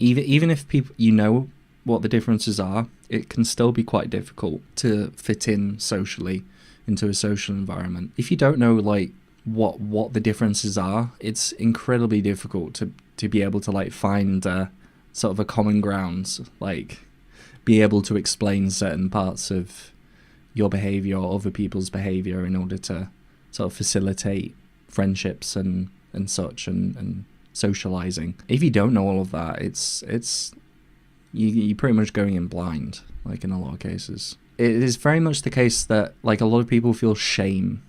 even if people, you know what the differences are, it can still be quite difficult to fit in socially into a social environment. If you don't know like what the differences are, it's incredibly difficult to be able to like find sort of a common ground, like be able to explain certain parts of your behavior or other people's behavior in order to sort of facilitate friendships and such and socializing. If you don't know all of that, it's you're pretty much going in blind, like in a lot of cases. It is very much the case that like a lot of people feel shame.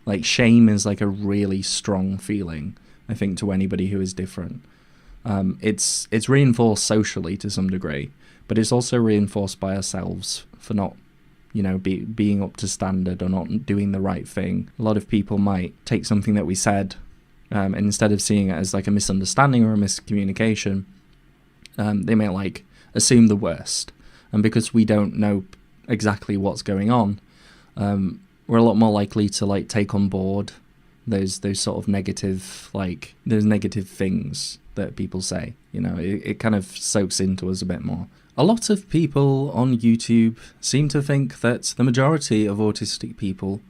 Like shame is like a really strong feeling, I think, to anybody who is different. It's reinforced socially to some degree, but it's also reinforced by ourselves for not, you know, being up to standard or not doing the right thing. A lot of people might take something that we said, and instead of seeing it as like a misunderstanding or a miscommunication, they may like assume the worst. And because we don't know exactly what's going on, we're a lot more likely to like take on board those sort of negative, like those negative things that people say. You know, it kind of soaks into us a bit more. A lot of people on YouTube seem to think that the majority of autistic people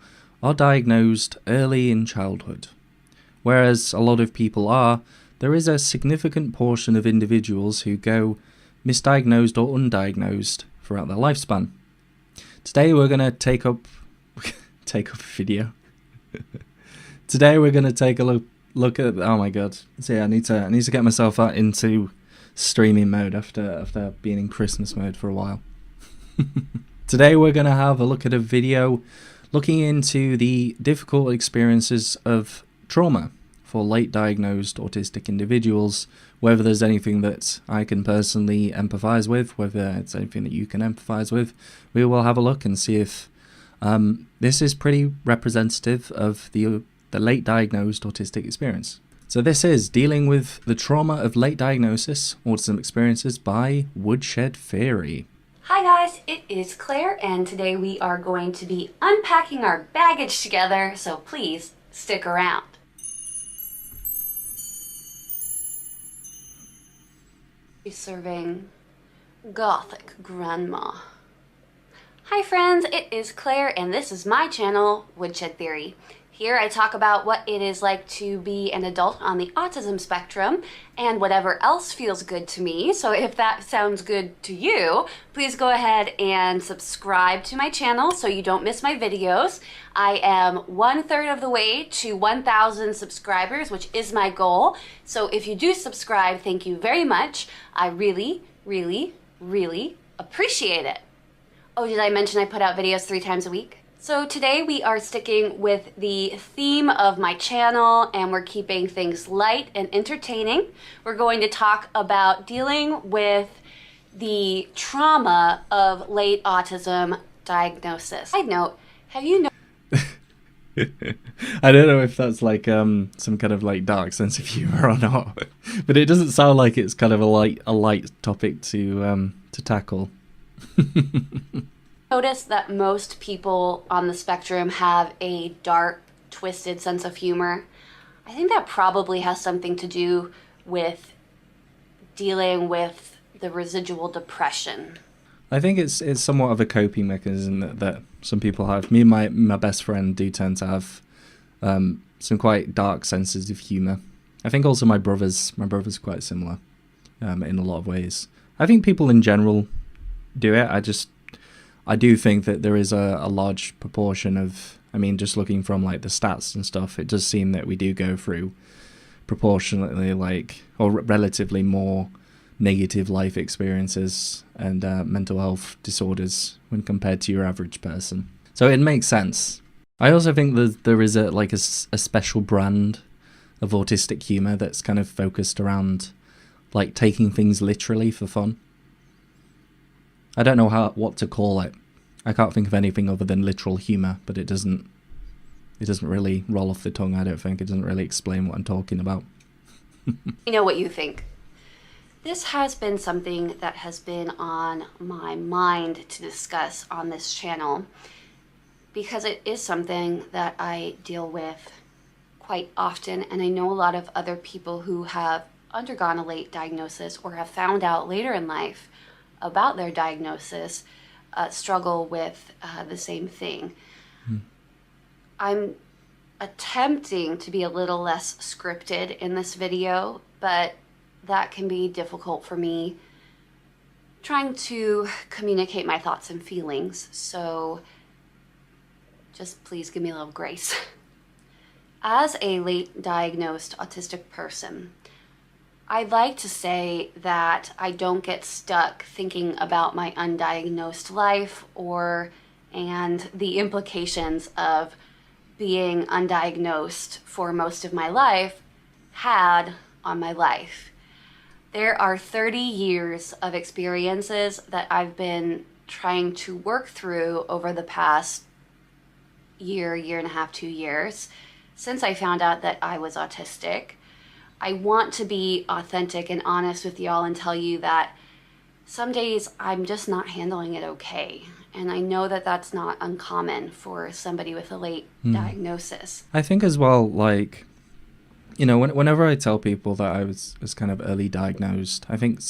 are diagnosed early in childhood. Whereas a lot of people are, there is a significant portion of individuals who go misdiagnosed or undiagnosed throughout their lifespan. Today we're going to take up a video. Today we're going to take a look at, oh my god. See, I need to get myself into streaming mode after being in Christmas mode for a while. Today we're going to have a look at a video looking into the difficult experiences of trauma for late diagnosed autistic individuals, whether there's anything that I can personally empathize with, whether it's anything that you can empathize with. We will have a look and see if this is pretty representative of the late diagnosed autistic experience. So this is Dealing with the Trauma of Late Diagnosis Autism Experiences by Woodshed Theory. Hi guys, it is Claire, and today we are going to be unpacking our baggage together, so please stick around. Be serving gothic grandma. Hi friends, it is Claire, and this is my channel, Woodshed Theory. Here I talk about what it is like to be an adult on the autism spectrum and whatever else feels good to me. So if that sounds good to you, please go ahead and subscribe to my channel so you don't miss my videos. I am 1/3 of the way to 1,000 subscribers, which is my goal. So if you do subscribe, thank you very much. I really, really, really appreciate it. Oh, did I mention I put out videos 3 times a week? So today we are sticking with the theme of my channel, and we're keeping things light and entertaining. We're going to talk about dealing with the trauma of late autism diagnosis. Side note, have you know? I don't know if that's like some kind of like dark sense of humor or not, but it doesn't sound like it's kind of a light topic to tackle. Notice that most people on the spectrum have a dark, twisted sense of humor. I think that probably has something to do with dealing with the residual depression. I think it's somewhat of a coping mechanism that some people have. Me and my best friend do tend to have some quite dark senses of humor. I think also my brother's quite similar in a lot of ways. I think people in general do it. I do think that there is a large proportion of, I mean, just looking from like the stats and stuff, it does seem that we do go through proportionately or relatively more negative life experiences and mental health disorders when compared to your average person. So it makes sense. I also think that there is a special brand of autistic humor that's kind of focused around like taking things literally for fun. I don't know what to call it. I can't think of anything other than literal humor, but it doesn't really roll off the tongue, I don't think. It doesn't really explain what I'm talking about. You know what you think. This has been something that has been on my mind to discuss on this channel because it is something that I deal with quite often, and I know a lot of other people who have undergone a late diagnosis or have found out later in life about their diagnosis struggle with the same thing. I'm attempting to be a little less scripted in this video, but that can be difficult for me trying to communicate my thoughts and feelings, so just please give me a little grace. As a late diagnosed autistic person, I'd like to say that I don't get stuck thinking about my undiagnosed life and the implications of being undiagnosed for most of my life had on my life. There are 30 years of experiences that I've been trying to work through over the past year and a half, 2 years, since I found out that I was autistic. I want to be authentic and honest with y'all and tell you that some days I'm just not handling it okay. And I know that that's not uncommon for somebody with a late diagnosis. I think as well, like, you know, whenever I tell people that I was kind of early diagnosed, I think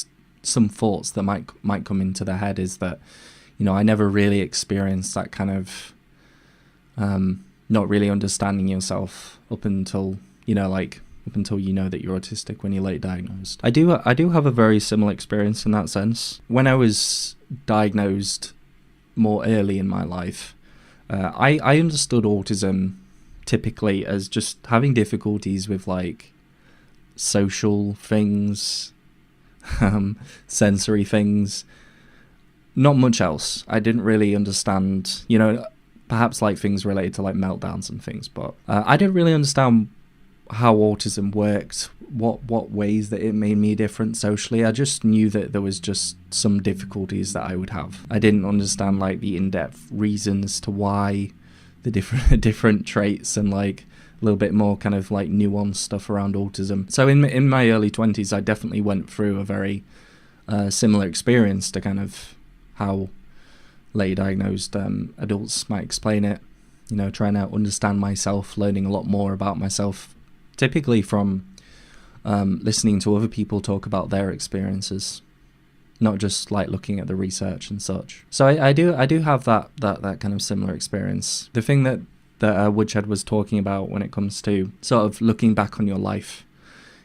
some thoughts that might come into their head is that, you know, I never really experienced that kind of not really understanding yourself up until you know that you're autistic when you're late diagnosed. I do have a very similar experience in that sense. When I was diagnosed more early in my life, I understood autism typically as just having difficulties with like social things, sensory things, not much else. I didn't really understand, you know, perhaps like things related to like meltdowns and things, but I didn't really understand how autism worked, what ways that it made me different socially. I just knew that there was just some difficulties that I would have. I didn't understand like the in-depth reasons to why the different traits and like a little bit more kind of like nuanced stuff around autism. So in my early 20s, I definitely went through a very similar experience to kind of how late diagnosed adults might explain it. You know, trying to understand myself, learning a lot more about myself, typically from listening to other people talk about their experiences, not just like looking at the research and such. So I do have that kind of similar experience. The thing that Woodshed was talking about when it comes to sort of looking back on your life,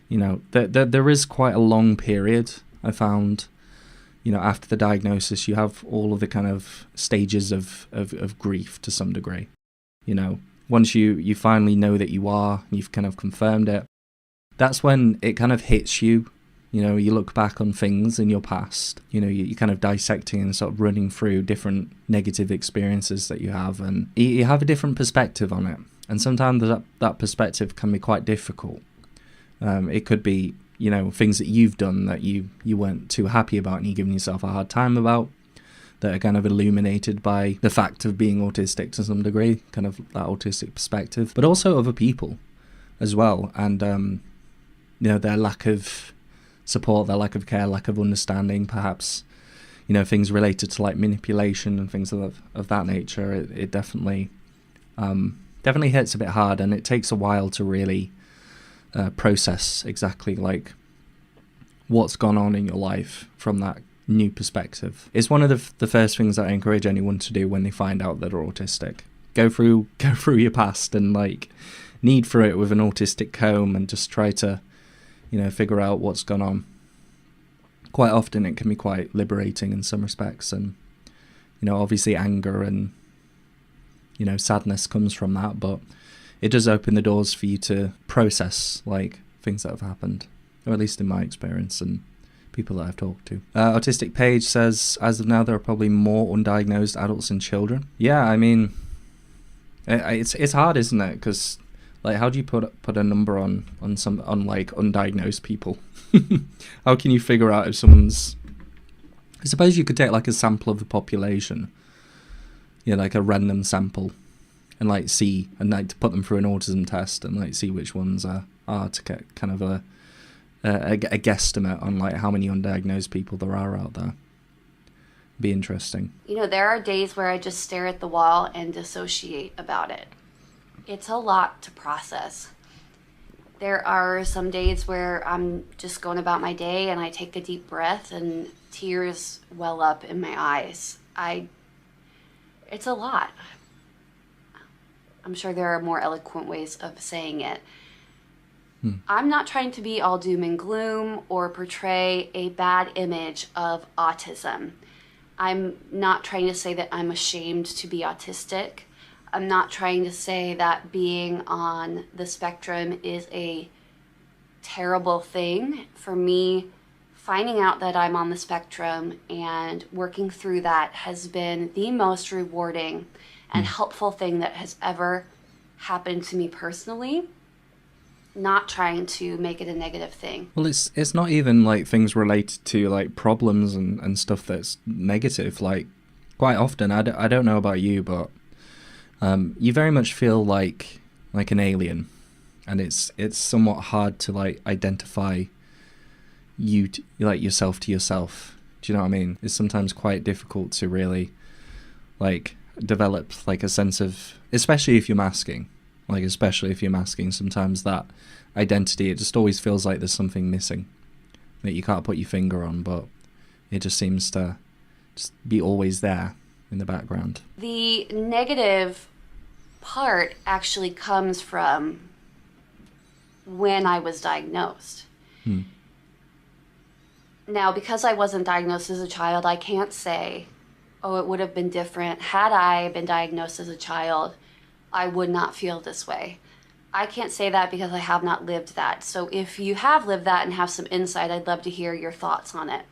you know, there is quite a long period. I found, you know, after the diagnosis, you have all of the kind of stages of grief to some degree. You know, once you finally know that you've kind of confirmed it, that's when it kind of hits you. You know, you look back on things in your past, you know, you're kind of dissecting and sort of running through different negative experiences that you have, and you have a different perspective on it. And sometimes that perspective can be quite difficult. It could be, you know, things that you've done that you weren't too happy about and you're giving yourself a hard time about, that are kind of illuminated by the fact of being autistic to some degree, kind of that autistic perspective, but also other people as well. And, you know, their lack of support, their lack of care, lack of understanding, perhaps, you know, things related to like manipulation and things of that nature. It definitely hits a bit hard, and it takes a while to really process exactly like what's gone on in your life from that new perspective. It's one of the first things that I encourage anyone to do when they find out that they're autistic. Go through your past and like knead through it with an autistic comb and just try to, you know, figure out what's gone on. Quite often it can be quite liberating in some respects, and, you know, obviously anger and, you know, sadness comes from that, but it does open the doors for you to process like things that have happened, or at least in my experience and people that I've talked to. Autistic Page says, as of now, there are probably more undiagnosed adults and children. Yeah, I mean, it's hard, isn't it? Because like, how do you put a number on like undiagnosed people? How can you figure out if someone's? I suppose you could take like a sample of the population, yeah, like a random sample, and like see, and like to put them through an autism test and like see which ones are to get kind of a guesstimate on like how many undiagnosed people there are out there. Be interesting. You know, there are days where I just stare at the wall and dissociate about it. It's a lot to process. There are some days where I'm just going about my day and I take a deep breath and tears well up in my eyes. It's a lot. I'm sure there are more eloquent ways of saying it. I'm not trying to be all doom and gloom or portray a bad image of autism. I'm not trying to say that I'm ashamed to be autistic. I'm not trying to say that being on the spectrum is a terrible thing. For me, finding out that I'm on the spectrum and working through that has been the most rewarding and helpful thing that has ever happened to me personally. Not trying to make it a negative thing. Well, it's not even like things related to like problems and stuff that's negative. Like quite often, I don't know about you, but you very much feel like an alien, and it's somewhat hard to like identify like yourself to yourself. Do you know what I mean? It's sometimes quite difficult to really like develop like a sense of, especially if you're masking. Sometimes that identity, it just always feels like there's something missing that you can't put your finger on, but it just seems to just be always there in the background. The negative part actually comes from when I was diagnosed. Now, because I wasn't diagnosed as a child, I can't say, oh, it would have been different. Had I been diagnosed as a child, I would not feel this way. I can't say that because I have not lived that. So if you have lived that and have some insight, I'd love to hear your thoughts on it.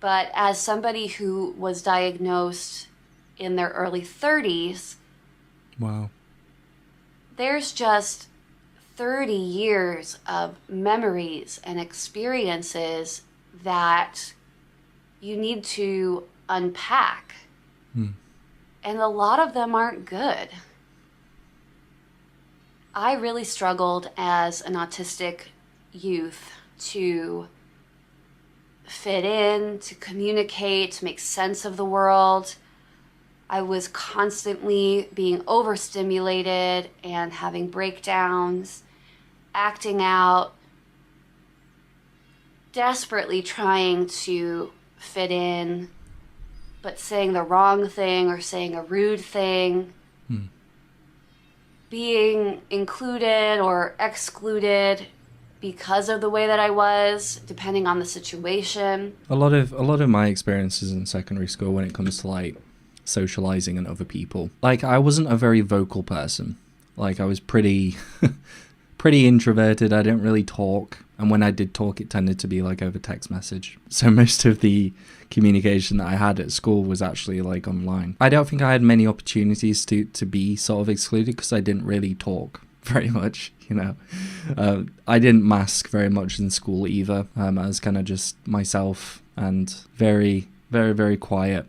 But as somebody who was diagnosed in their early 30s, wow, there's just 30 years of memories and experiences that you need to unpack. And a lot of them aren't good. I really struggled as an autistic youth to fit in, to communicate, to make sense of the world. I was constantly being overstimulated and having breakdowns, acting out, desperately trying to fit in, but saying the wrong thing or saying a rude thing. Being included or excluded because of the way that I was, depending on the situation. A lot of my experiences in secondary school when it comes to like socializing and other people, like I wasn't a very vocal person. Like I was pretty introverted. I didn't really talk, and when I did talk, it tended to be like over text message. So most of the communication that I had at school was actually like online. I don't think I had many opportunities to be sort of excluded because I didn't really talk very much, you know. I didn't mask very much in school either. I was kind of just myself and very, very, very quiet.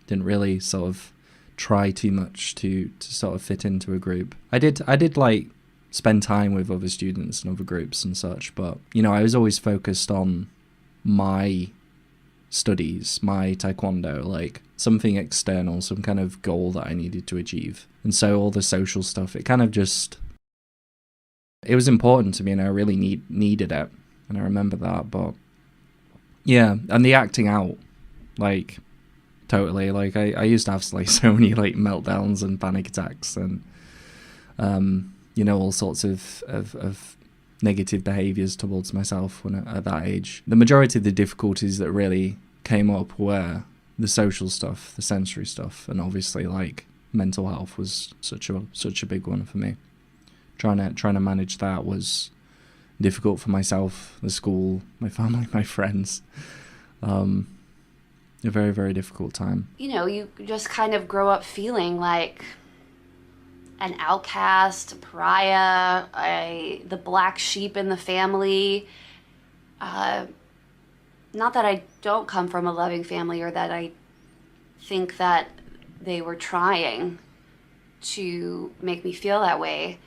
Didn't really sort of try too much to sort of fit into a group. I did like spend time with other students and other groups and such, but you know, I was always focused on my studies, my taekwondo, like something external, some kind of goal that I needed to achieve. And so all the social stuff, it kind of just, it was important to me and I really needed it. And I remember that, but yeah, and the acting out, like totally, like I used to have like so many like meltdowns and panic attacks and you know, all sorts of negative behaviours towards myself when at that age. The majority of the difficulties that really came up were the social stuff, the sensory stuff, and obviously like mental health was such a big one for me. Trying to manage that was difficult for myself, the school, my family, my friends. A very, very difficult time. You know, you just kind of grow up feeling like an outcast, a pariah, the black sheep in the family. Not that I don't come from a loving family or that I think that they were trying to make me feel that way.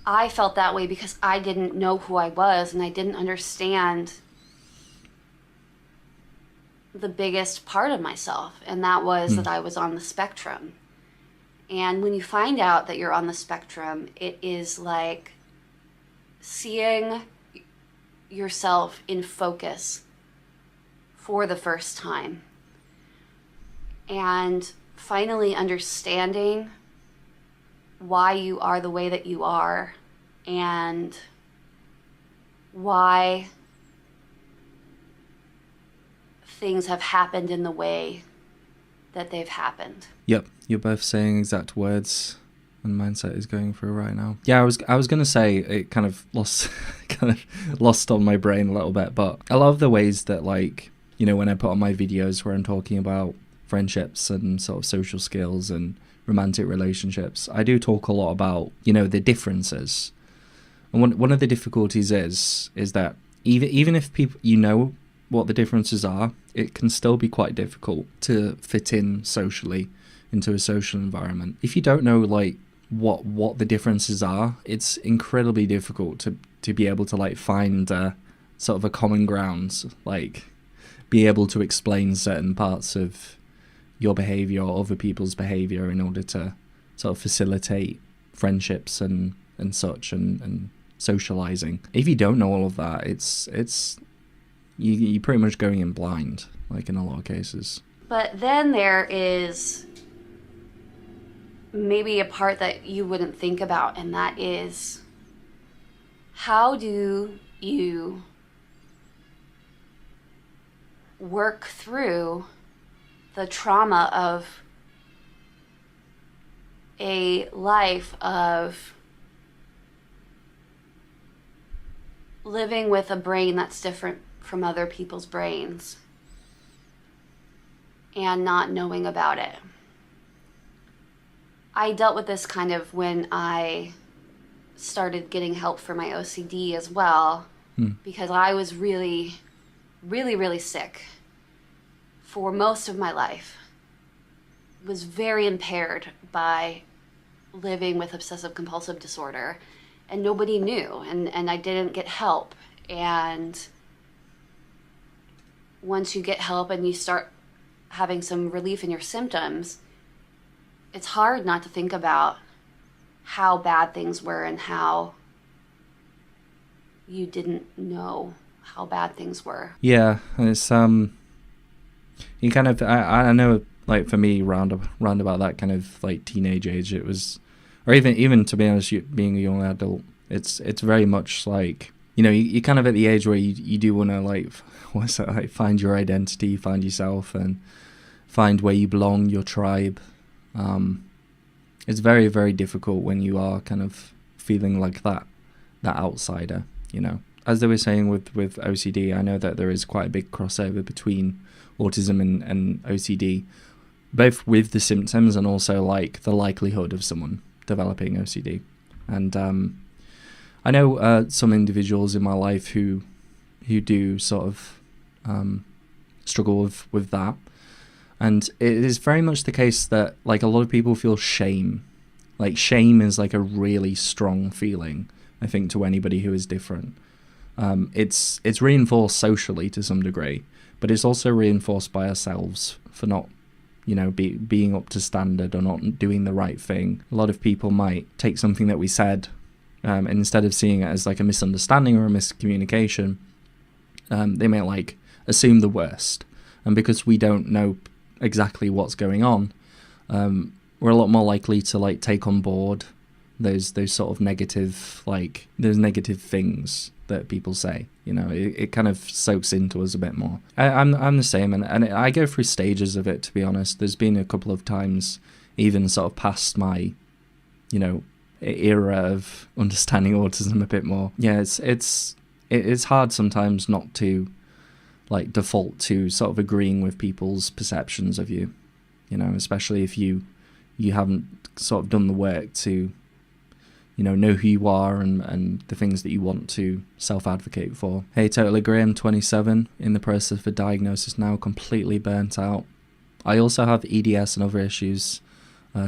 I felt that way because I didn't know who I was and I didn't understand the biggest part of myself, and that was that I was on the spectrum. And when you find out that you're on the spectrum, it is like seeing yourself in focus for the first time. And finally understanding why you are the way that you are and why things have happened in the way that they've happened. Yep, you're both saying exact words and mindset is going through right now. Yeah, I was gonna say it kind of lost on my brain a little bit, but a lot of the ways that, like, you know, when I put on my videos where I'm talking about friendships and sort of social skills and romantic relationships, I do talk a lot about, you know, the differences. And one of the difficulties is that even if people, you know what the differences are, it can still be quite difficult to fit in socially into a social environment. If you don't know, like, what the differences are, it's incredibly difficult to be able to, like, find sort of a common ground, like be able to explain certain parts of your behavior or other people's behavior in order to sort of facilitate friendships and such and socializing. If you don't know all of that, it's you're pretty much going in blind, like in a lot of cases. But then there is maybe a part that you wouldn't think about, and that is, how do you work through the trauma of a life of living with a brain that's different from other people's brains and not knowing about it? I dealt with this kind of when I started getting help for my OCD as well, because I was really, really, really sick for most of my life. Was very impaired by living with obsessive compulsive disorder, and nobody knew, and I didn't get help. And once you get help and you start having some relief in your symptoms, it's hard not to think about how bad things were and how you didn't know how bad things were. Yeah, it's you kind of I know, like, for me, round about that kind of like teenage age, it was, or even to be honest, being a young adult, it's very much like, you know, you're kind of at the age where you do want to, like, what's that, like, find your identity, find yourself, and find where you belong, your tribe. It's very, very difficult when you are kind of feeling like that outsider, you know. As they were saying with OCD, I know that there is quite a big crossover between autism and OCD, both with the symptoms and also, like, the likelihood of someone developing OCD. And I know some individuals in my life who do sort of struggle with that. And it is very much the case that, like, a lot of people feel shame. Like, shame is, like, a really strong feeling, I think, to anybody who is different. It's reinforced socially to some degree, but it's also reinforced by ourselves for not, you know, being up to standard or not doing the right thing. A lot of people might take something that we said, and instead of seeing it as, like, a misunderstanding or a miscommunication, they may, like, assume the worst. And because we don't know exactly what's going on, we're a lot more likely to, like, take on board those sort of negative, like, those negative things that people say. You know, it kind of soaks into us a bit more. I'm the same, and I go through stages of it, to be honest. There's been a couple of times, even sort of past my, you know, era of understanding autism a bit more. Yeah, it's hard sometimes not to, like, default to sort of agreeing with people's perceptions of you, you know, especially if you haven't sort of done the work to, you know who you are and the things that you want to self-advocate for. Hey, totally agree. I'm 27, in the process of a diagnosis now, completely burnt out. I also have EDS and other issues,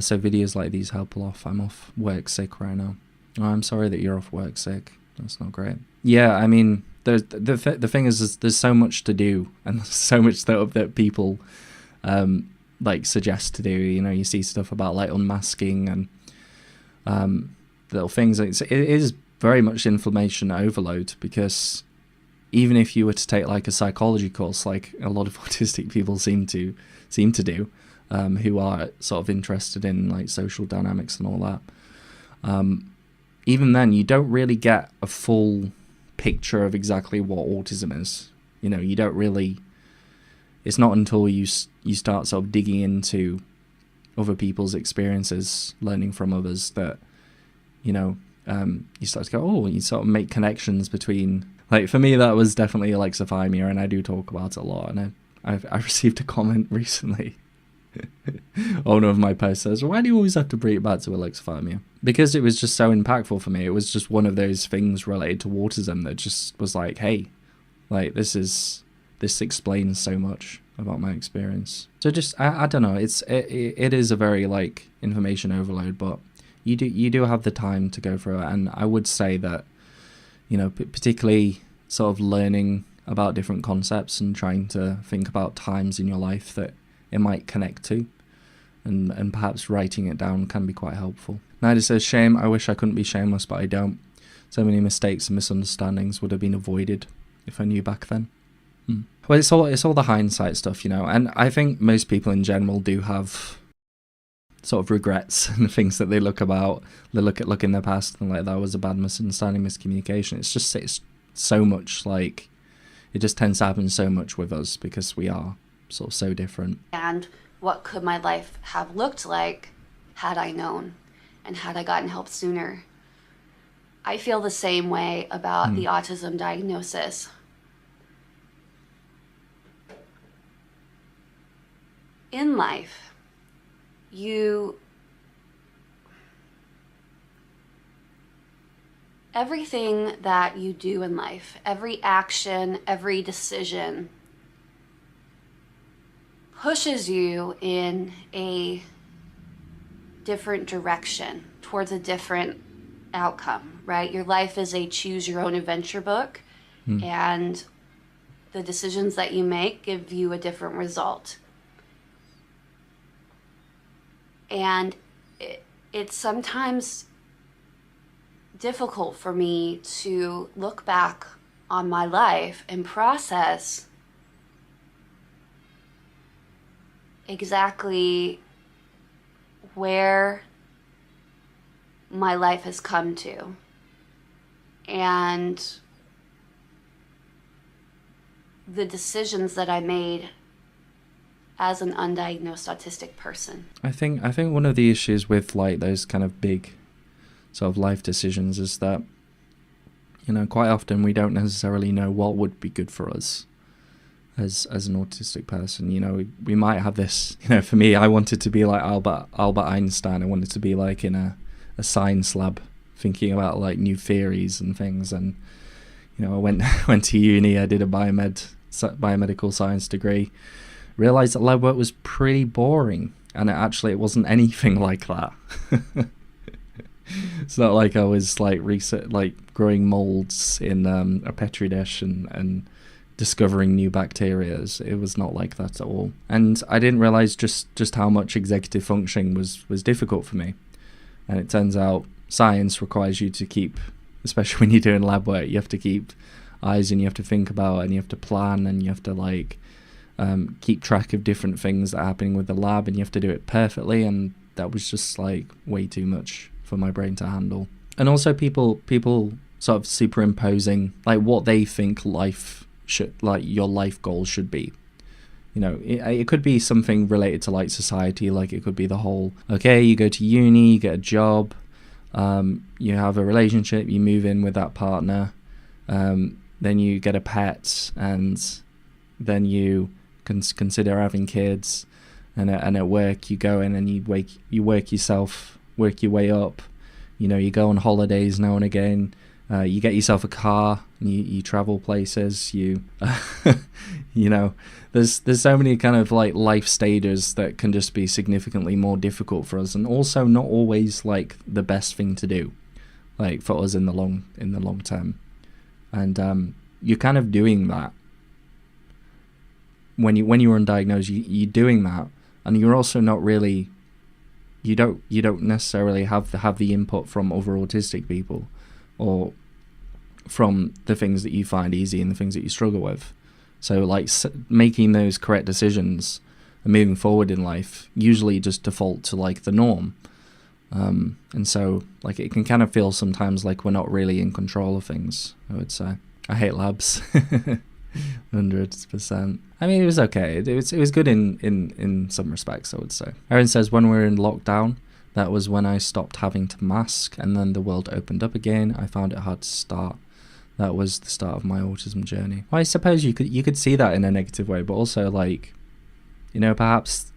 so videos like these help a lot. I'm off work sick right now. Oh, I'm sorry that you're off work sick. That's not great. Yeah, I mean, the thing is there's so much to do, and so much that people like suggest to do. You know, you see stuff about like unmasking and little things. It is very much information overload, because even if you were to take like a psychology course, like a lot of autistic people seem to do, who are sort of interested in like social dynamics and all that, even then you don't really get a full picture of exactly what autism is. You know, you don't really, it's not until you start sort of digging into other people's experiences, learning from others, that, you know, you start to go, oh, you sort of make connections between, like, for me, that was definitely alexithymia, and I do talk about it a lot, and I received a comment recently on one of my posts says, why do you always have to bring it back to alexithymia? Because it was just so impactful for me. It was just one of those things related to autism that just was like, hey, like, this explains so much about my experience. So just, I don't know, it is a very, like, information overload, but you do have the time to go through it. And I would say that, you know, particularly sort of learning about different concepts and trying to think about times in your life that it might connect to, and perhaps writing it down can be quite helpful. Nida says, shame, I wish I couldn't be shameless, but I don't. So many mistakes and misunderstandings would have been avoided if I knew back then. Well, it's all the hindsight stuff, you know, and I think most people in general do have sort of regrets and things that they look in their past and like, that was a bad misunderstanding, miscommunication. It's so much, like, it just tends to happen so much with us because we are sort of so different. And what could my life have looked like had I known, and had I gotten help sooner? I feel the same way about the autism diagnosis. In life, everything that you do in life, every action, every decision pushes you in a different direction, towards a different outcome, right? Your life is a choose your own adventure book, and the decisions that you make give you a different result. And it's sometimes difficult for me to look back on my life and process exactly where my life has come to, and the decisions that I made as an undiagnosed autistic person. I think one of the issues with like those kind of big sort of life decisions is that, you know, quite often we don't necessarily know what would be good for us as an autistic person. You know, we might have this, you know, for me, I wanted to be like Albert Einstein. I wanted to be like in a science lab thinking about like new theories and things. And, you know, I went to uni, I did a biomedical science degree, realized that lab work was pretty boring, and it wasn't anything like that. It's not like I was like growing molds in a petri dish and discovering new bacteria. It was not like that at all. And I didn't realize just how much executive functioning was difficult for me. And it turns out science requires you to keep, especially when you're doing lab work, you have to keep eyes, and you have to think about it, and you have to plan, and you have to like keep track of different things that are happening with the lab, and you have to do it perfectly. And that was just like way too much for my brain to handle. And also people sort of superimposing like what they think life should, like your life goals should be. You know, it could be something related to like society, like it could be the whole, okay, you go to uni, you get a job, you have a relationship, you move in with that partner, then you get a pet, and then you consider having kids, and at work you go in and you work your way up. You know, you go on holidays now and again, you get yourself a car, and you travel places, you know, there's so many kind of like life stages that can just be significantly more difficult for us, and also not always like the best thing to do, like for us in the long term. And you're kind of doing that when you're undiagnosed. You're doing that and you're also not really, you don't necessarily have the input from other autistic people, or from the things that you find easy and the things that you struggle with. So like making those correct decisions and moving forward in life usually just default to like the norm. And so like it can kind of feel sometimes like we're not really in control of things, I would say. I hate labs. 100%. I mean, it was okay. It was good in some respects, I would say. Erin says, when we were in lockdown, that was when I stopped having to mask, and then the world opened up again. I found it hard to start. That was the start of my autism journey. Well, I suppose you could see that in a negative way, but also like, you know, perhaps,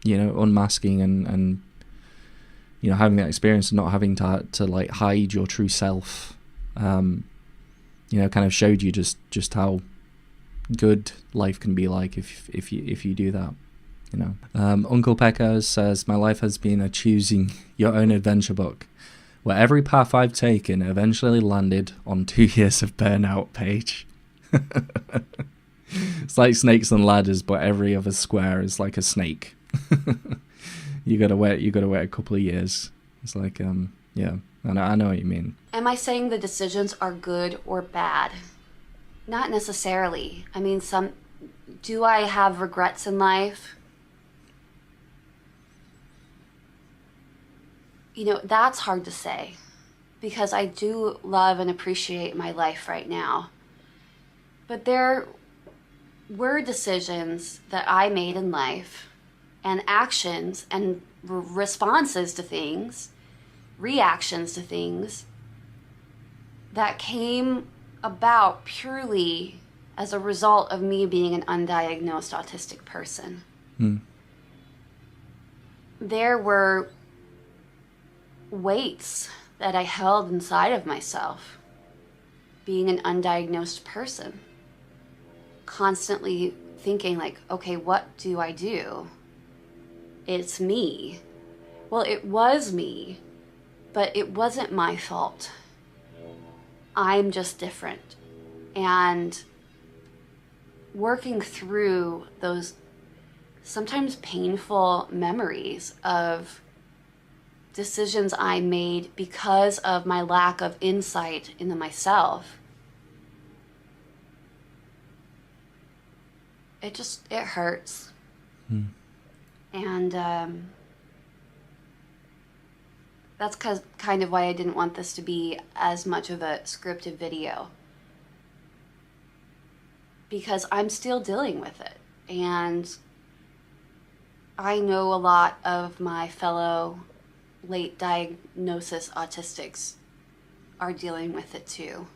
you know, unmasking and you know, having that experience and not having to like hide your true self, you know, kind of showed you just how good life can be like if you do that, you know. Uncle Pekka says, my life has been a choosing your own adventure book, where every path I've taken eventually landed on 2 years of burnout page. It's like Snakes and Ladders, but every other square is like a snake. You gotta wait a couple of years. It's like, yeah, I know what you mean. Am I saying the decisions are good or bad? Not necessarily. I mean, do I have regrets in life? You know, that's hard to say, because I do love and appreciate my life right now. But there were decisions that I made in life, and actions and responses to things, reactions to things, that came about purely as a result of me being an undiagnosed autistic person. There were weights that I held inside of myself, being an undiagnosed person, constantly thinking like, okay, what do I do? It's me. Well, it was me, but it wasn't my fault. I'm just different. And working through those sometimes painful memories of decisions I made because of my lack of insight into myself, it hurts. And that's kind of why I didn't want this to be as much of a scripted video, because I'm still dealing with it, and I know a lot of my fellow late diagnosis autistics are dealing with it too.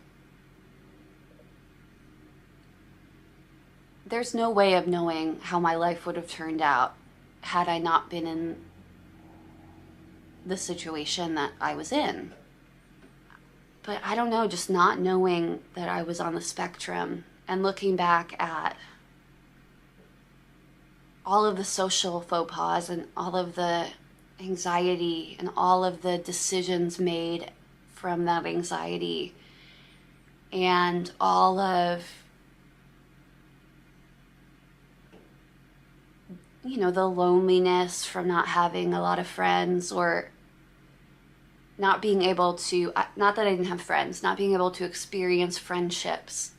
There's no way of knowing how my life would have turned out had I not been in the situation that I was in. But I don't know, just not knowing that I was on the spectrum and looking back at all of the social faux pas and all of the anxiety and all of the decisions made from that anxiety, and all of, you know, the loneliness from not having a lot of friends, or not being able to, not that I didn't have friends, not being able to experience friendships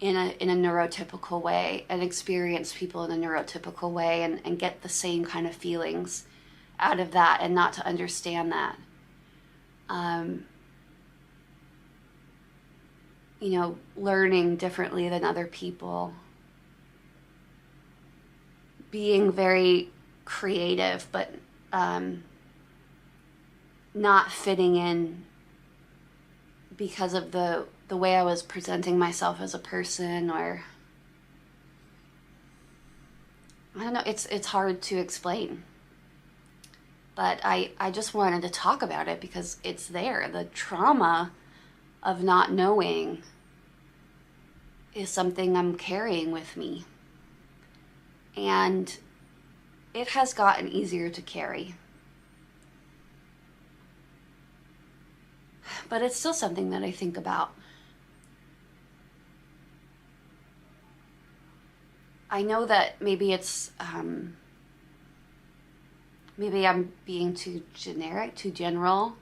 in a neurotypical way, and experience people in a neurotypical way, and get the same kind of feelings out of that, and not to understand that. You know, learning differently than other people, being very creative, but not fitting in because of the way I was presenting myself as a person, or I don't know, it's hard to explain. But I just wanted to talk about it because it's there. The trauma of not knowing is something I'm carrying with me. And it has gotten easier to carry. But it's still something that I think about. I know that maybe it's maybe I'm being too generic, too general,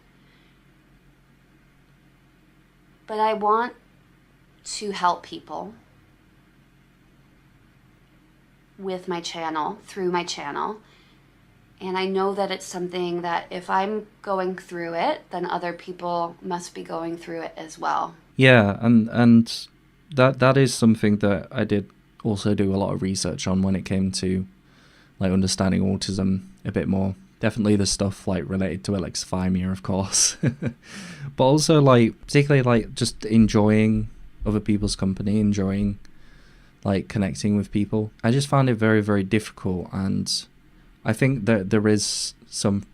but I want to help people with my channel, through my channel. And I know that it's something that if I'm going through it, then other people must be going through it as well. Yeah, and that is something that I did also do a lot of research on when it came to like understanding autism a bit more. Definitely the stuff like related to alexithymia, of course, but also like particularly like just enjoying other people's company, enjoying like connecting with people. I just found it very, very difficult, and I think that there is some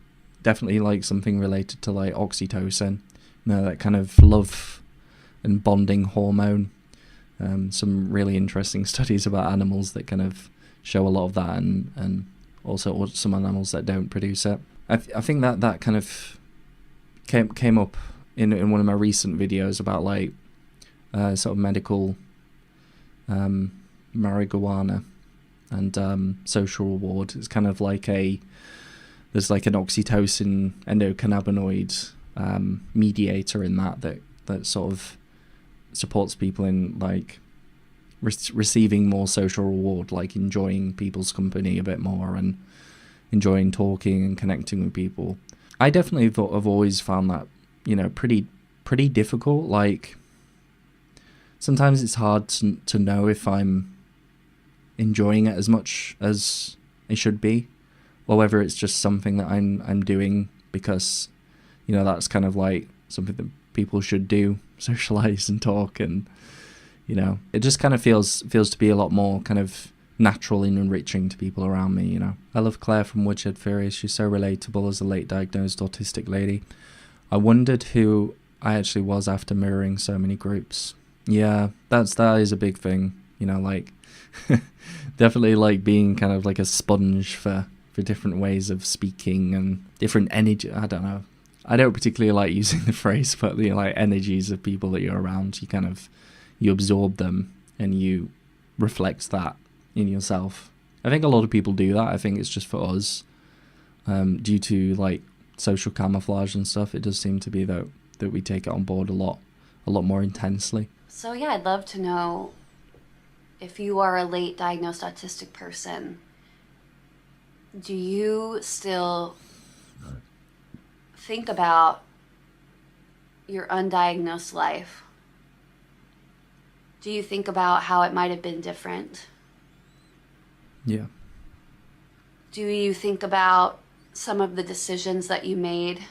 definitely like something related to like oxytocin, you know, that kind of love and bonding hormone. Some really interesting studies about animals that kind of show a lot of that, and also some animals that don't produce it. I think that kind of came up in one of my recent videos about like sort of medical marijuana and social reward. It's kind of like there's like an oxytocin endocannabinoid mediator in that sort of supports people in like receiving more social reward, like enjoying people's company a bit more and enjoying talking and connecting with people. I definitely have always found that, you know, pretty difficult. Like sometimes it's hard to know if I'm enjoying it as much as it should be, or whether it's just something that I'm doing because, you know, that's kind of like something that people should do, socialize and talk, and you know, it just kind of feels to be a lot more kind of natural and enriching to people around me, you know. I love Claire from Woodshed Theory. She's so relatable as a late diagnosed autistic lady. I wondered who I actually was after mirroring so many groups. Yeah, that is a big thing, you know, like definitely like being kind of like a sponge for different ways of speaking and different energy. I don't know. I don't particularly like using the phrase, but the like energies of people that you're around, you absorb them and you reflect that in yourself. I think a lot of people do that. I think it's just for us, due to like social camouflage and stuff. It does seem to be that we take it on board a lot more intensely. So yeah, I'd love to know if you are a late diagnosed autistic person, do you still think about your undiagnosed life? Do you think about how it might have been different? Yeah. Do you think about some of the decisions that you made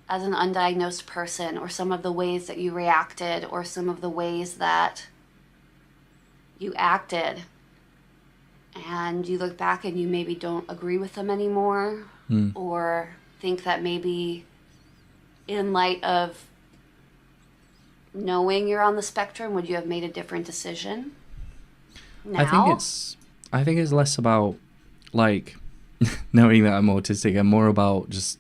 as an undiagnosed person, or some of the ways that you reacted, or some of the ways that you acted, and you look back and you maybe don't agree with them anymore, or think that maybe in light of knowing you're on the spectrum, would you have made a different decision now? I think it's less about like knowing that I'm autistic and more about just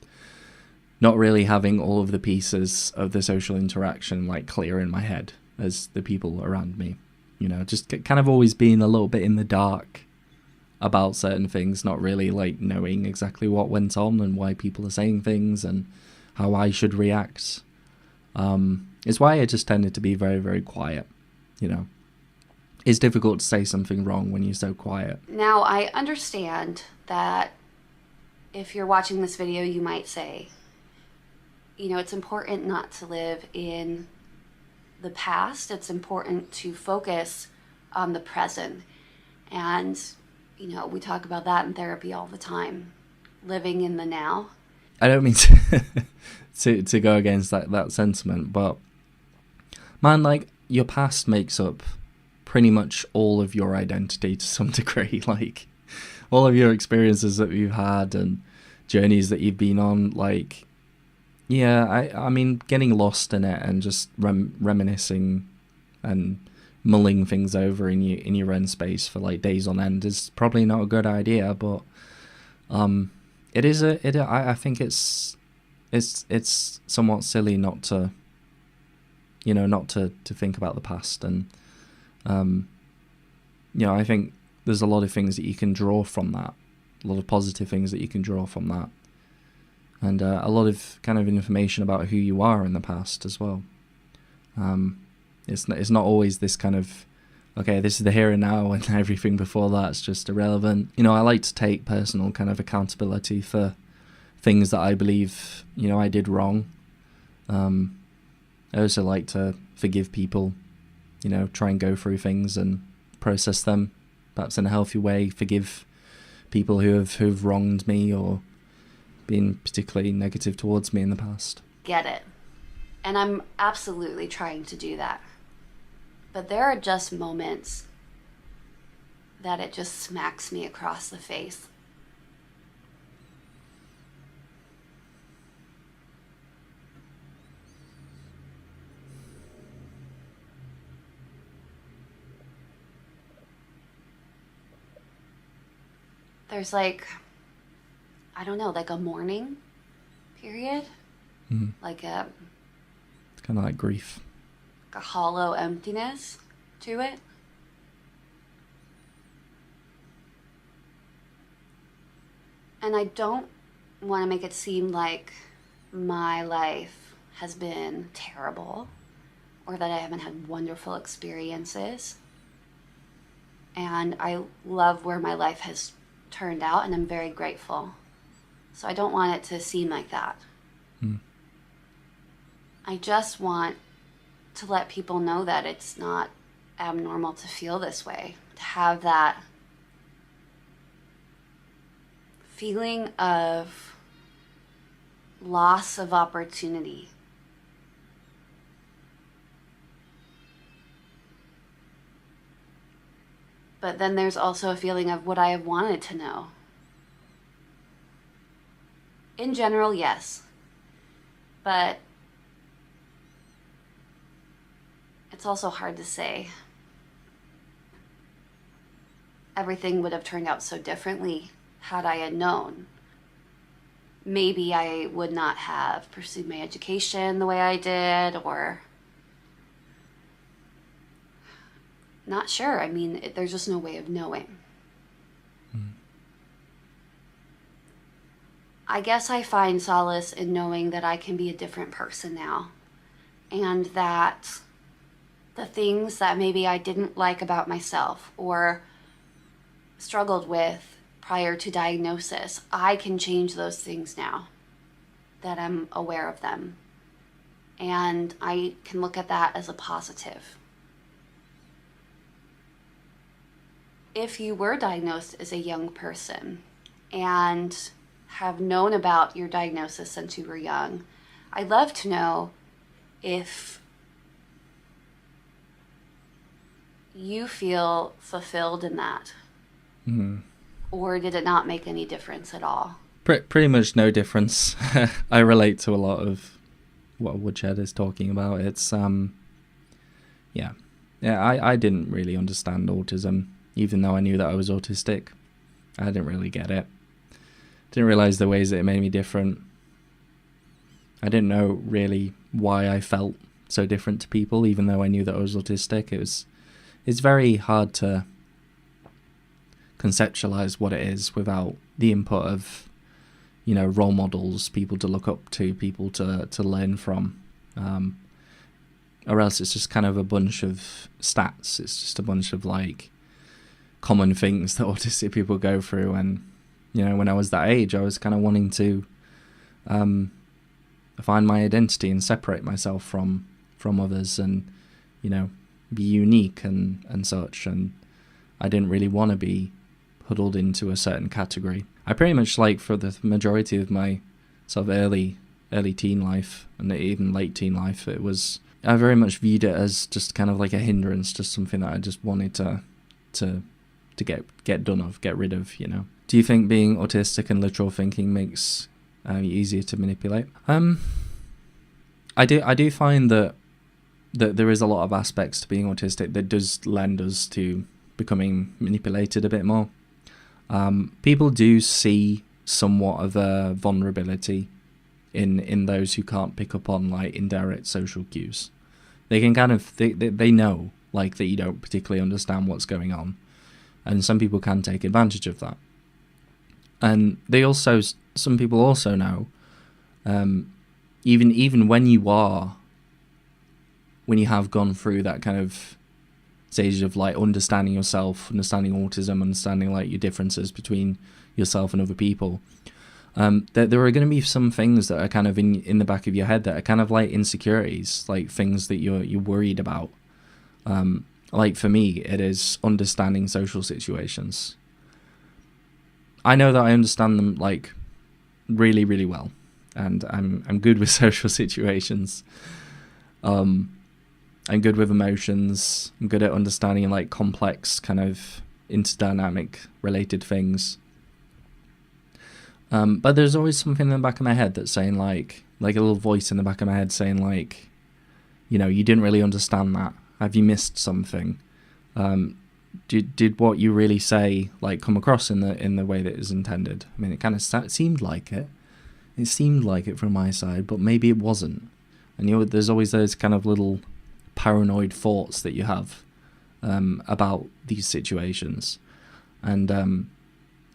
not really having all of the pieces of the social interaction like clear in my head as the people around me, you know, just kind of always being a little bit in the dark about certain things, not really like knowing exactly what went on and why people are saying things and how I should react. It's why I just tended to be very, very quiet, you know. It's difficult to say something wrong when you're so quiet. Now, I understand that if you're watching this video, you might say, you know, it's important not to live in the past. It's important to focus on the present. And, you know, we talk about that in therapy all the time, living in the now. I don't mean to go against that sentiment, but man, like, your past makes up pretty much all of your identity to some degree. Like, all of your experiences that you've had and journeys that you've been on, like, yeah, I mean, getting lost in it and just reminiscing and mulling things over in your own space for like days on end is probably not a good idea. But I think it's somewhat silly not to, you know, not to think about the past. And you know, I think there's a lot of things that you can draw from that, positive things that you can draw from that, and a lot of kind of information about who you are in the past as well. It's not always this kind of, okay, this is the here and now, and everything before that's just irrelevant. You know, I like to take personal kind of accountability for things that I believe, you know, I did wrong. I also like to forgive people, you know, try and go through things and process them, perhaps in a healthy way, forgive people who've wronged me or been particularly negative towards me in the past. Get it. And I'm absolutely trying to do that. But there are just moments that it just smacks me across the face. There's like, I don't know, like a mourning period. Mm-hmm. Like It's kind of like grief. a hollow emptiness to it. And I don't want to make it seem like my life has been terrible or that I haven't had wonderful experiences. And I love where my life has turned out, and I'm very grateful. So I don't want it to seem like that. I just want to let people know that it's not abnormal to feel this way, to have that feeling of loss of opportunity. But then there's also a feeling of what I have wanted to know. In general, yes. But it's also hard to say. Everything would have turned out so differently had I had known. Maybe I would not have pursued my education the way I did, or not sure. I mean, there's just no way of knowing. I guess I find solace in knowing that I can be a different person now, and that the things that maybe I didn't like about myself or struggled with prior to diagnosis, I can change those things now that I'm aware of them. And I can look at that as a positive. If you were diagnosed as a young person and have known about your diagnosis since you were young, I'd love to know if you feel fulfilled in that. Or did it not make any difference at all? Pretty much no difference. I relate to a lot of what Woodshed is talking about. It's yeah, I didn't really understand autism, even though I knew that I was autistic. I didn't really get it. Didn't realize the ways that it made me different. I didn't know really why I felt so different to people, even though I knew that I was autistic. It's very hard to conceptualize what it is without the input of, you know, role models, people to look up to, people to learn from, or else it's just kind of a bunch of stats. It's just a bunch of like common things that autistic people go through. And you know, when I was that age, I was kind of wanting to find my identity and separate myself from others, and you know, be unique and such. And I didn't really want to be huddled into a certain category. I pretty much, like, for the majority of my sort of early teen life and even late teen life, I very much viewed it as just kind of like a hindrance, just something that I just wanted to get done of, get rid of, you know. Do you think being autistic and literal thinking makes you easier to manipulate? I do find that there is a lot of aspects to being autistic that does lend us to becoming manipulated a bit more. People do see somewhat of a vulnerability in those who can't pick up on like indirect social cues. They can kind of they know like that you don't particularly understand what's going on, and some people can take advantage of that. And some people also know, even when you have gone through that kind of stage of like understanding yourself, understanding autism, understanding like your differences between yourself and other people, there are going to be some things that are kind of in the back of your head that are kind of like insecurities, like things that you're worried about. Like for me, it is understanding social situations. I know that I understand them like really, really well, and I'm good with social situations. I'm good with emotions. I'm good at understanding like complex kind of interdynamic related things. But there's always something in the back of my head that's saying like a little voice in the back of my head saying like, you know, you didn't really understand that. Have you missed something? Did what you really say like come across in the way that it was intended? I mean, it kind of seemed like it. It seemed like it from my side, but maybe it wasn't. And there's always those kind of little paranoid thoughts that you have about these situations. And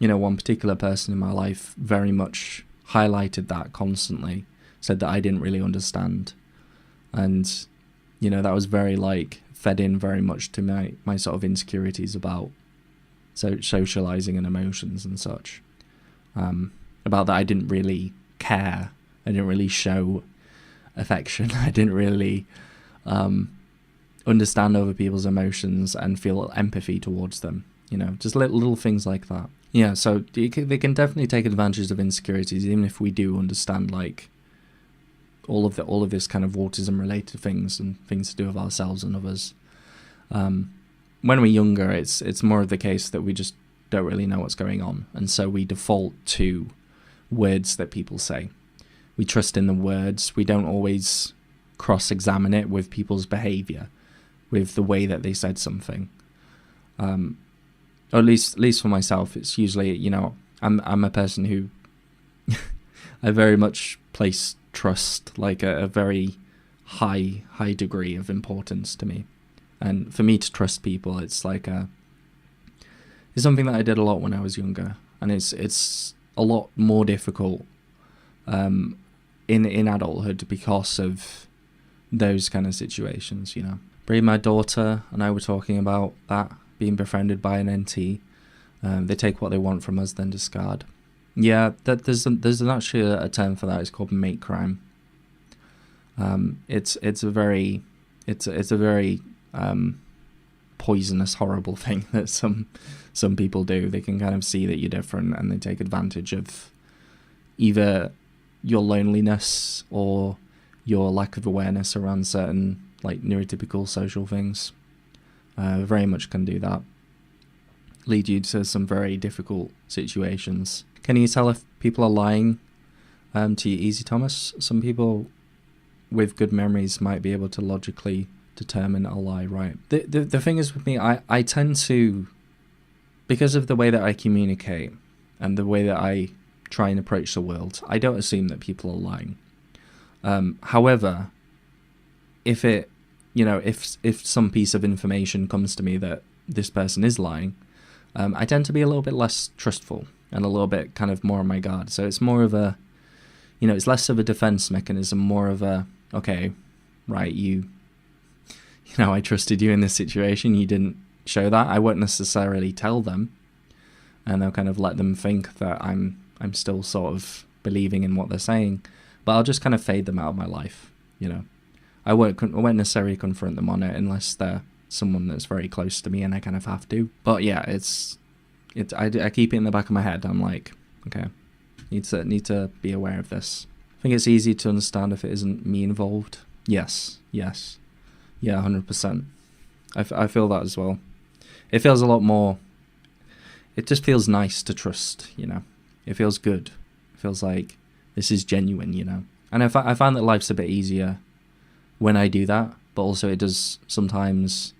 one particular person in my life very much highlighted that constantly, said that I didn't really understand. And that was very like fed in very much to my sort of insecurities about socializing and emotions and such. About that I didn't really care. I didn't really show affection. I didn't really understand other people's emotions and feel empathy towards them. Just little things like that. Yeah, so they can definitely take advantage of insecurities, even if we do understand like all of this kind of autism related things and things to do with ourselves and others. When we're younger, it's more of the case that we just don't really know what's going on, and so we default to words that people say. We trust in the words. We don't always cross-examine it with people's behavior, with the way that they said something. Or at least for myself, it's usually, I'm a person who I very much place trust, like a very high degree of importance to me. And for me to trust people, it's like it's something that I did a lot when I was younger, and it's a lot more difficult in adulthood because of those kind of situations. Brie, my daughter, and I were talking about that, being befriended by an NT. They take what they want from us, then discard. Yeah, there's actually a term for that. It's called mate crime. It's a very poisonous, horrible thing that some people do. They can kind of see that you're different, and they take advantage of either your loneliness or your lack of awareness around certain like neurotypical social things. Very much can do that. Lead you to some very difficult situations. Can you tell if people are lying to you, Easy Thomas? Some people with good memories might be able to logically determine a lie, right? The thing is with me, I tend to, because of the way that I communicate and the way that I try and approach the world, I don't assume that people are lying. However, if some piece of information comes to me that this person is lying, I tend to be a little bit less trustful and a little bit kind of more on my guard. So it's more of a, it's less of a defense mechanism, more of a, okay, right, I trusted you in this situation, you didn't show that. I won't necessarily tell them, and I'll kind of let them think that I'm still sort of believing in what they're saying, but I'll just kind of fade them out of my life. I won't necessarily confront them on it unless they're someone that's very close to me and I kind of have to. But yeah, I keep it in the back of my head. I'm like, okay, need to be aware of this. I think it's easy to understand if it isn't me involved. Yes, yeah, 100%. I feel that as well. It feels a lot more. It just feels nice to trust. It feels good. It feels like this is genuine. And I find that life's a bit easier when I do that, but also it does sometimes.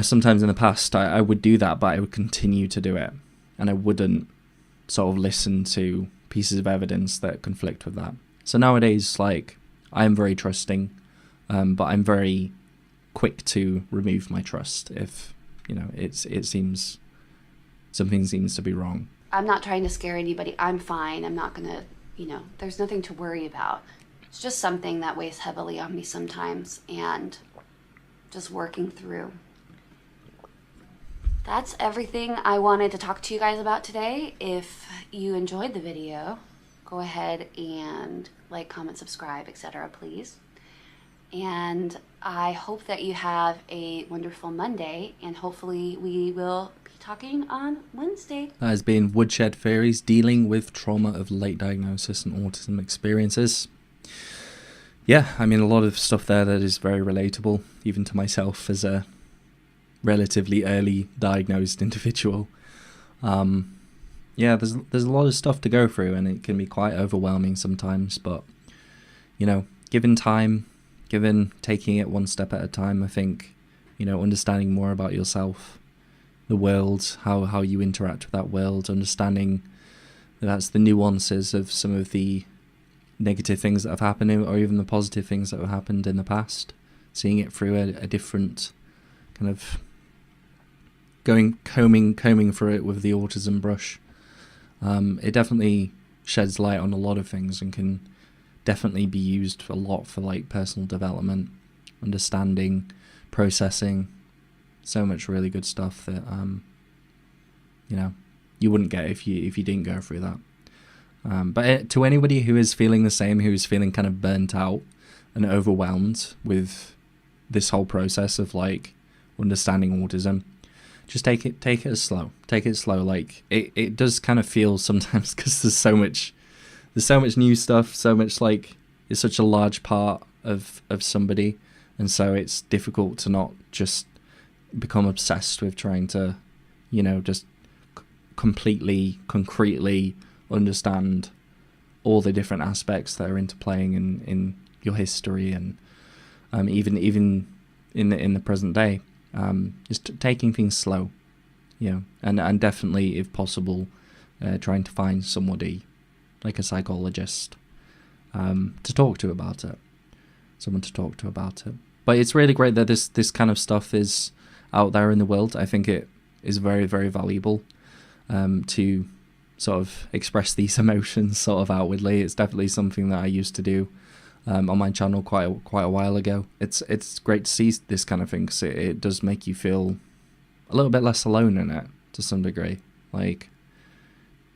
Sometimes in the past I would do that, but I would continue to do it, and I wouldn't sort of listen to pieces of evidence that conflict with that. So nowadays, like, I am very trusting, but I'm very quick to remove my trust if, something seems to be wrong. I'm not trying to scare anybody. I'm fine. I'm not gonna, there's nothing to worry about. It's just something that weighs heavily on me sometimes, and just working through. That's everything I wanted to talk to you guys about today. If you enjoyed the video, go ahead and like, comment, subscribe, etc., please. And I hope that you have a wonderful Monday, and hopefully we will be talking on Wednesday. That has been Woodshed Theories, dealing with trauma of late diagnosis and autism experiences. Yeah, I mean, a lot of stuff there that is very relatable, even to myself as a relatively early diagnosed individual. Yeah, there's a lot of stuff to go through, and it can be quite overwhelming sometimes, but, given time, given taking it one step at a time, I think, understanding more about yourself, the world, how you interact with that world, understanding that's the nuances of some of the negative things that have happened, or even the positive things that have happened in the past, seeing it through a different kind of combing through it with the autism brush. It definitely sheds light on a lot of things, and can definitely be used a lot for like personal development, understanding, processing. So much really good stuff that you wouldn't get if you didn't go through that. But to anybody who is feeling the same, who is feeling kind of burnt out and overwhelmed with this whole process of like understanding autism, just take it slow. Take it slow. Like it does kind of feel sometimes, because there's so much new stuff, so much, like, it's such a large part of somebody, and so it's difficult to not just become obsessed with trying to, just completely, concretely understand all the different aspects that are interplaying in your history, and even in the present day. Just taking things slow, and definitely, if possible, trying to find somebody, like a psychologist, to talk to about it. Someone to talk to about it. But it's really great that this kind of stuff is out there in the world. I think it is very, very valuable to sort of express these emotions sort of outwardly. It's definitely something that I used to do on my channel quite a while ago. It's great to see this kind of thing, because it does make you feel a little bit less alone in it to some degree. Like,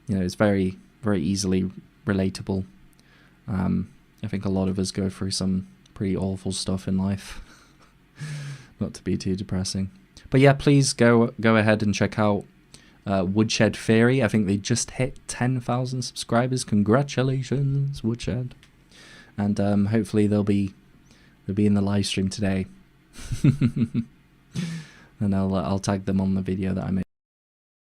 it's very, very easily relatable. I think a lot of us go through some pretty awful stuff in life. Not to be too depressing, but yeah, please go ahead and check out Woodshed Theory. I think they just hit 10,000 subscribers. Congratulations, Woodshed. And hopefully they'll be in the live stream today. And I'll tag them on the video that I made.